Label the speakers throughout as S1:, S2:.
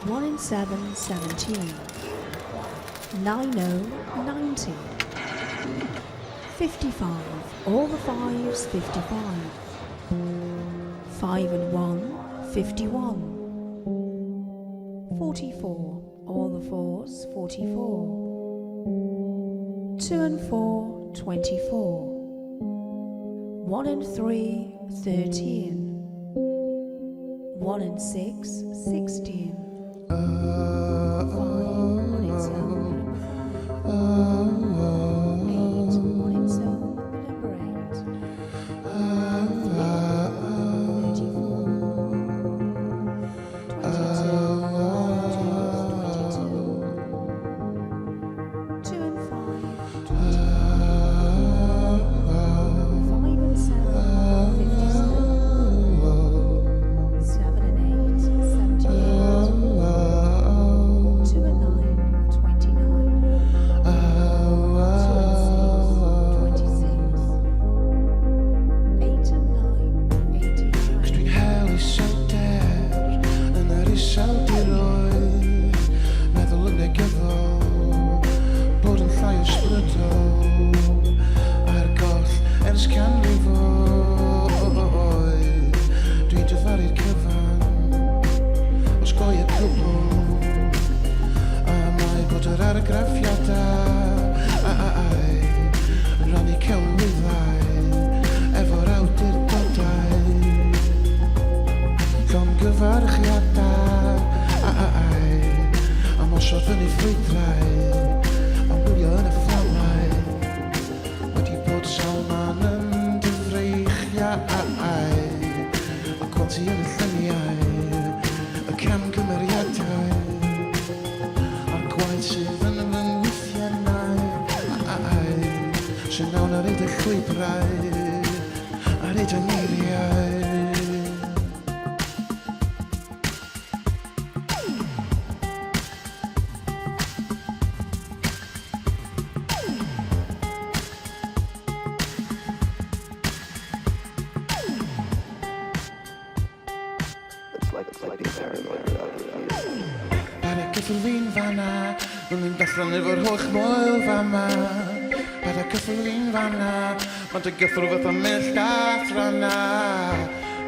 S1: 1 and 7, 17. 9, 90. 55, all the fives, 55. 5 and 1, 51. 44, all the fours, 44. 2 and 4, 24. 1 and 3, 13. 1 and 6, 16. 5 on its own. 8 on its own, number 8. 22. 2 and 5, 20. 5 and 7, 57. 7 and 8, 78. 2 and 9, 29. 2 and 6, 26. 8 and 9, 89.
S2: Cause hell is so dead and that is so deloid. Meddwl yn negyddol bod yn llai o sbrydol ar goll ers canrifoedd. Dwi'n dyfaru'r cyfan os goi y cwbl a mae bod yr argraffiadau yn rannu celwyddau efo'r awdurdodau llongyfarchiadau am osod fyny ffrwydrau am wylio yn y fflamau wedi bod salman yn dyfreichiau a gwanti yn y lluniau y camgymeriadau a'r gwaith sydd yn y weithiannau sy'n nawn ar eid y llwybrau ar eid y neiriau. Ar y cyffl fi'n fanna, ma'n mynd allan efo'r holl moel fama. Ar y cyffl fi'n fanna, ma'n dy gyffl fath o mellach ranna.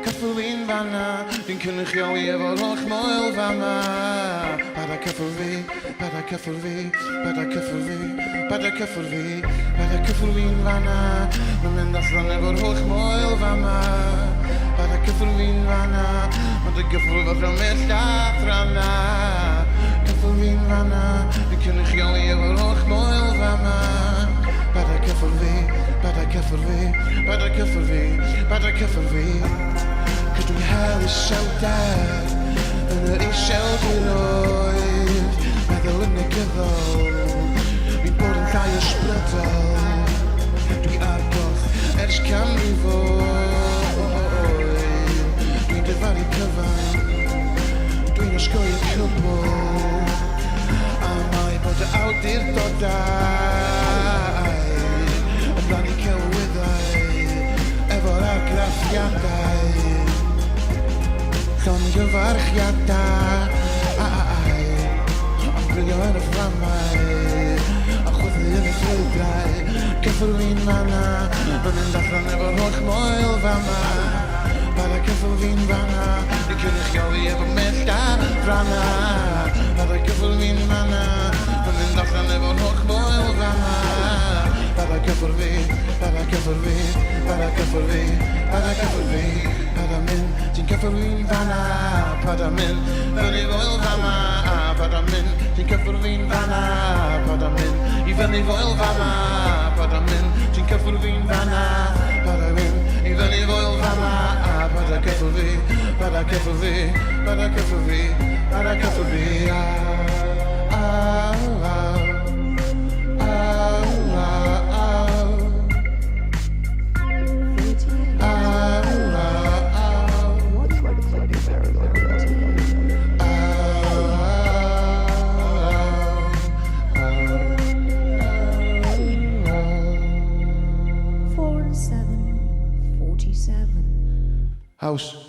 S2: Cyffl fi'n fanna, fi'n cynrychioli efo'r holl moel fama. Ar y cyffl fi, ar y cyffl fi, ar y cyffl fi, ar y cyffl fi, ar y cyffl fi'n fanna, ma'n mynd allan efo'r holl moel fama. Ar y cyffl fi'n fanna, ma'n dy gyffl fath o mellach ranna. Cyffl fi'n fanna, fi'n cynrychioli efo'r holl moel fama. Bad y cyffl fi, bad y cyffl fi, bad y cyffl fi, bad y cyffl fi. Cos dwi'n hel iselder yn yr iseldiroedd, meddwl yn negyddol, fi'n bod yn llai ysbrydol. Dwi ar goll ers canrifoedd, dwi'n dyfaru cyfan, dwi'n osgoi y cwbl, a mae bod y awdurdodau yn rannu celwyddau efo'r argraffiadau llongyfarchiadau am gwylio yn y fflamau a chwythu yn y ffrwydrau. Cyffl fi'n fanna, ma'n mynd allan efo'r holl moel fama. Ar y cyffl fi'n fanna, ni'n cynrychioli efo mellach ranna. Ar y cyffl fi'n fanna, ma'n mynd allan efo'r holl moel fama. Ar y cyffl fi, ar y cyffl fi, ar y cyffl fi, ar y cyffl fi. Ar y mynd, ti'n cyffl fi'n fanna, ar y mynd, fyny foel fama. Ar y mynd, ti'n cyffl fi'n fanna, ar y mynd, i fyny foel fama. Ar y mynd, ti'n cyffl fi'n fanna, ar y mynd, i fyny foel fama. Ar y cyffl fi, ar y cyffl fi, ar y cyffl fi, ar y cyffl fi. House.